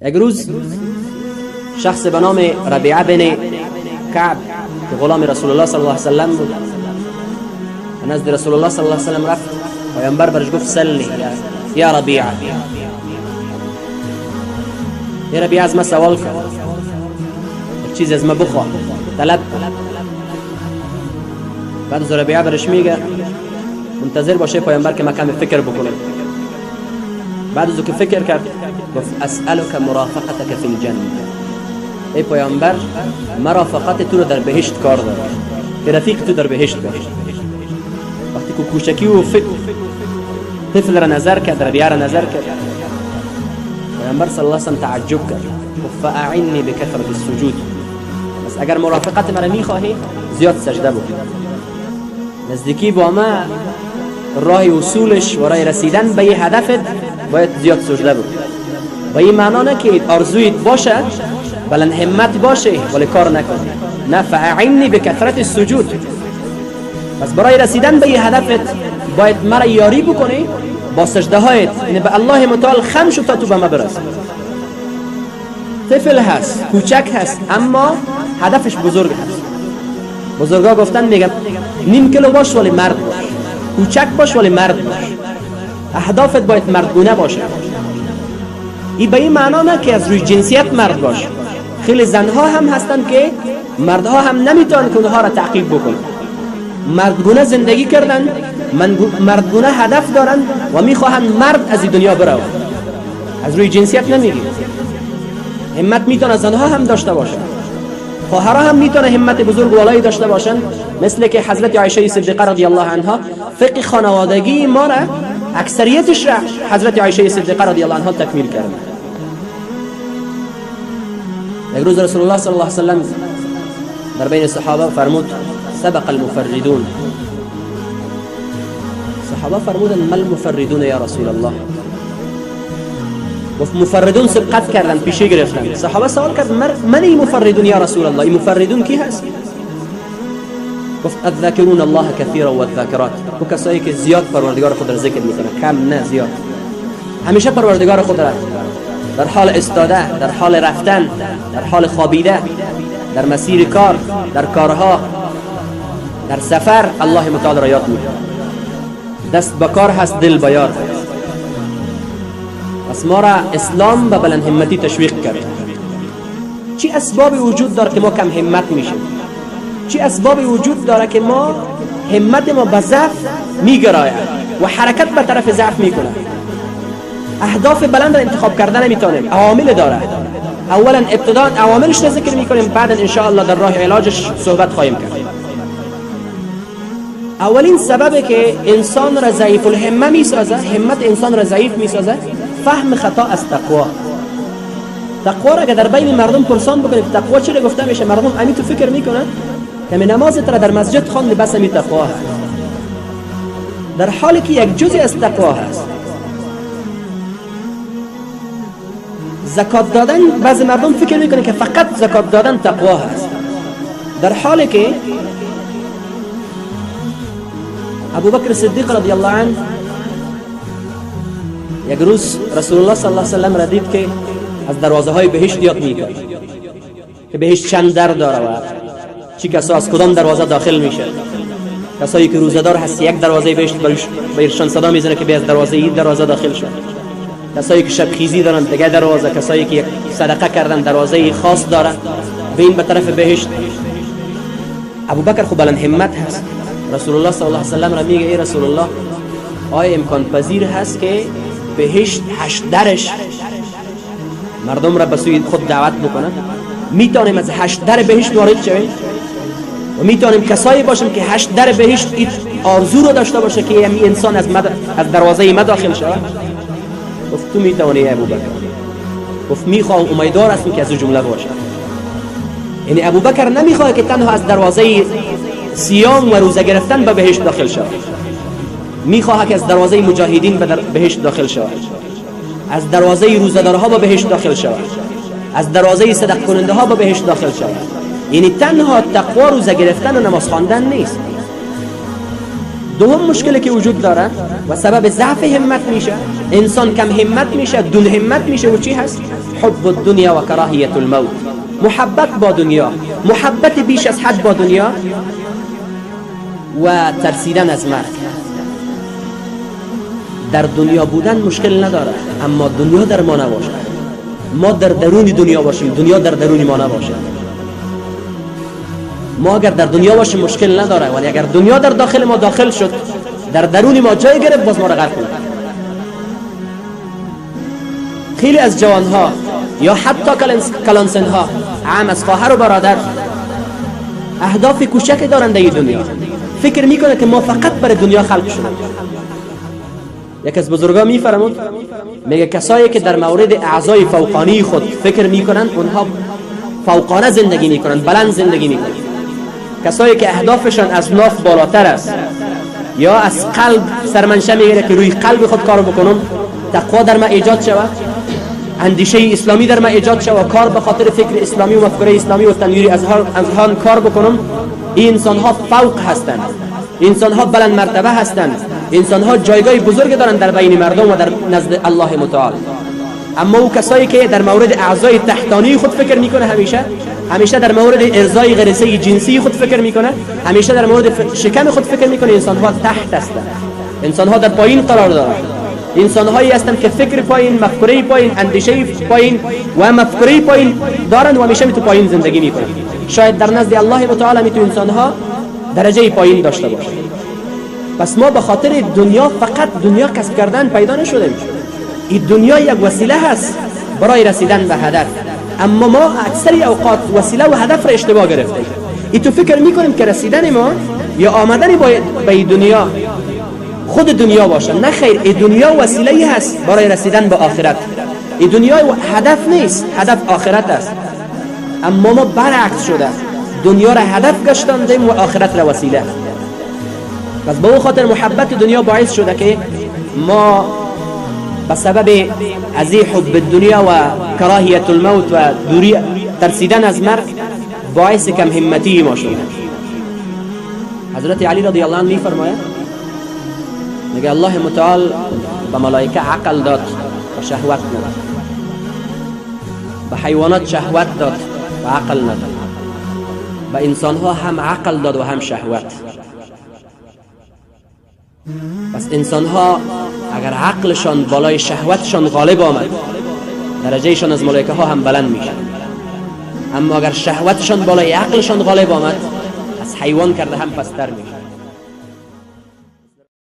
یک روز شخص به نام ربیعه بن کعب که غلام رسول الله صلی الله علیه وسلم بود، نزد رسول الله صلی الله علیه وسلم رفت. پیامبر برش گفت سلنی یا ربیعه، یا ربیعه از ما سوال کرد، یک چیز از ما بخواه، طلب. بعد از ربیعه برش میگه منتظر باشه پیامبر که ما کمی فکر بکنه. بعد از که فکر کرد گفت اسألک مرافقتک فی الجنه، ای پیامبر مرافقت تو رو در بهشت کار داره، که رفیق تو در بهشت باشه. وقتی که کوچکی و طفل را نظر کرد، ربیعه را نظر کرد، پیامبر صلی الله علیه وسلم تعجب کرد، گفت فاعنی بکثرة السجود، بس اگر مرافقت مرا میخواهی زیاد سجده بکن. نزدیکی با ما راه اصولش و راه رسیدن به یه هدفت باید زیاد سجده بکن. و این معنا نه که آرزویت باشه بلند همت باشه ولی کار نکنی، نه، فاعنی بکثرة السجود، پس برای رسیدن به یه هدفت باید مرا یاری بکنی با سجده هایت، یعنی به الله متعال خم شو تا تو به ما برسی. طفل هست، کوچک هست، اما هدفش بزرگ هست. بزرگا گفتن میگم نیم کیلو باش ولی مرد باش، کوچک باش ولی مرد باش، اهدافت باید مردگونه باشه. این به این معنا نه که از روی جنسیت مرد باش. خیلی زنها هم هستن که مردها هم نمیتونن که اونها را تعقیب بکنن، مردگونه زندگی کردن، مردگونه هدف دارن و میخواهن مرد از این دنیا برود. از روی جنسیت نمیگی. همت میتونه زنها هم داشته باشن، خواهرها هم میتونه همت بزرگ والایی داشته باشن، مثل که حضرت عایشه صدیقه رضی الله عنها فقه خانوادگی ما را اکثریتش را حضرت عایشه صدیقه رضی الله عنها تکمیل کرد. یک روز رسول الله صلی الله علیه وسلم در بین صحابه فرمود سبق المفردون. صحابه فرمودن ما المفردون یا رسول الله؟ گفت مفردون سبقت کردن، پیشی گرفتن. صحابه سوال کرد من این مفردون یا رسول الله؟ این مفردون کی هست؟ گفت الذاکرون الله کثیرا و الذاکرات، و کسایی که زیاد پروردگار خود را ذکر میکنن، کم نه زیاد. همیشه پروردگار خود را در حال استاده، در حال رفتن، در حال خوابیده، در مسیر کار، در کارها، در سفر الله متعال را یاد میکنه. دست به کار هست، دل به یاد. پس ما را اسلام به بلند همتی تشویق کرد. چی اسبابی وجود داره که ما کم همت میشیم؟ چی اسبابی وجود داره که ما همت ما به ضعف میگراید و حرکت به طرف ضعف میکنه؟ اهداف بلند را انتخاب کردن نمیتونیم، عوامل داره. اولا ابتدا عواملش را ذکر میکنیم، بعد ان شاء الله در راه علاجش صحبت خواهیم کرد. اولین سببی که انسان را ضعیف الهمه میسازه، همت انسان را ضعیف میسازه، فهم خطا از تقوا. تقوا را که در بین مردم پرسان بکنید تقوا چی گفته میشه، مردم همین تو فکر میکنن که نمازت را در مسجد خواندی بس همین تقوا هست، در حالی که یک جزء از تقوا هست. زکات دادن، بعضی مردم فکر میکنن که فقط زکات دادن تقوا هست، در حالی که ابوبکر صدیق رضی الله عنه یک روز رسول الله صلی الله علیه وسلم را دید که از دروازه های بهشت یاد میکنه که بهشت چند در داره و چی کسا از کدام دروازه داخل میشه. کسایی که روزدار هست یک دروازه بهشت برایشان صدا میزنه که به دروازه این دروازه داخل شد. کسایی که شب خیزی دارن دیگه دروازه، کسایی که صدقه کردن دروازه خاص دارن و این به طرف بهشت. ابوبکر خب بلند همت هست. رسول الله صلی الله علیه وسلم را میگه ای رسول الله، آیا امکان پذیر هست که بهشت 8 درش مردم را به سوی خود دعوت بکنن؟ میتونیم از 8 در بهشت وارد شویم و میتونیم کسایی باشیم که 8 در بهشت آرزو رو داشته باشه که این انسان از دروازه ما داخل شود؟ گفت تو میتونی ای ابوبکر. گفت میخوام، امیدوار هستم که از اون جمله باشه. یعنی ابوبکر نمیخواد که تنها از دروازه صیام و روزه گرفتن به بهشت داخل شود، میخواد که از دروازه مجاهدین به بهشت داخل شود، از دروازه روزدارها به بهشت داخل شود، از دروازه صدقه کننده ها به بهشت داخل شود. یعنی تنها تقوا روزه گرفتن و نماز خواندن نیست، دوم مشکلی که وجود داره و سبب ضعف همت میشه، انسان کم همت میشه، دون همت میشه، و چی هست؟ حب الدنیا و کراهیت الموت، محبت با دنیا، محبت بیش از حد با دنیا و ترسیدن از مرگ. در دنیا بودن مشکل نداره، اما دنیا در ما نباشه، ما در درون دنیا باشیم، دنیا در درون ما نباشه. ما اگر در دنیا باشیم مشکل نداره، ولی اگر دنیا در داخل ما داخل شد، در درون ما جای گرفت، باز ما را غرق کنه. خیلی از جوانها یا حتی کلانسنها، عام از خواهر و برادر، اهداف کوچک دارند در دنیا، فکر میکنه که ما فقط برای دنیا خلق شدیم. یک از بزرگا میفرمود، میگه کسایی که در مورد اعضای فوقانی خود فکر میکنند، اونها فوقانه زندگی میکنند، بلند زندگی میکنند. کسایی که اهدافشان از ناف بالاتر است یا از قلب سرمنشه میگیره که روی قلب خود کار بکنم، تقوا در ما ایجاد شود، اندیشه اسلامی در ما ایجاد شود، کار به خاطر فکر اسلامی و مفکوره اسلامی و تنویر اذهان کار بکنم، این انسان ها فوق هستند، انسان ها بلند مرتبه هستند، انسان ها جایگاه بزرگ دارند در بین مردم و در نزد الله متعال. اما او کسایی که در مورد اعضای تحتانی خود فکر میکنه، همیشه در مورد ارضای غریزه جنسی خود فکر میکنه، همیشه در مورد شکم خود فکر میکنه، انسان ها تحت هستند، انسان ها در پایین قرار دارند، انسان هایی هستند که فکر پایین، مفکوره پایین، اندیشه پایین و مفکوره پایین دارند و همیشه تو پایین زندگی میکنند. شاید در نزد الله متعال تو انسان ها درجه پایین داشته باشه. پس ما به خاطر دنیا، فقط دنیا کسب کردن پیدا نشدیم. این دنیا یک وسیله هست برای رسیدن به هدف، اما ما اکثر اوقات وسیله و هدف را اشتباه گرفتیم. ای تو فکر میکنیم که رسیدن ما یا آمدن به دنیا خود دنیا باشه. نه خیر، این دنیا وسیله هست برای رسیدن به آخرت. این دنیا هدف نیست، هدف آخرت است. اما ما برعکس شده، دنیا را هدف گشتاندیم و آخرت را وسیله. پس به اون خاطر محبت دنیا باعث شده که ما به سبب از حب دنیا و کراهیت الموت و دوری ترسیدن از مرگ باعث کم همتی ما شده. حضرت علی رضی الله عنه میفرماید، میگه الله متعال به ملائکه عقل داد و شهوت نداد، به حیوانات شهوت داد و عقل نداد، به انسان ها هم عقل داد و هم شهوت. پس انسان ها اگر عقلشان بالای شهوتشان غالب آمد، درجهشان از ملائکه ها هم بلند میشه. اما اگر شهوتشان بالای عقلشان غالب آمد، از حیوان کرده هم پستر میشه.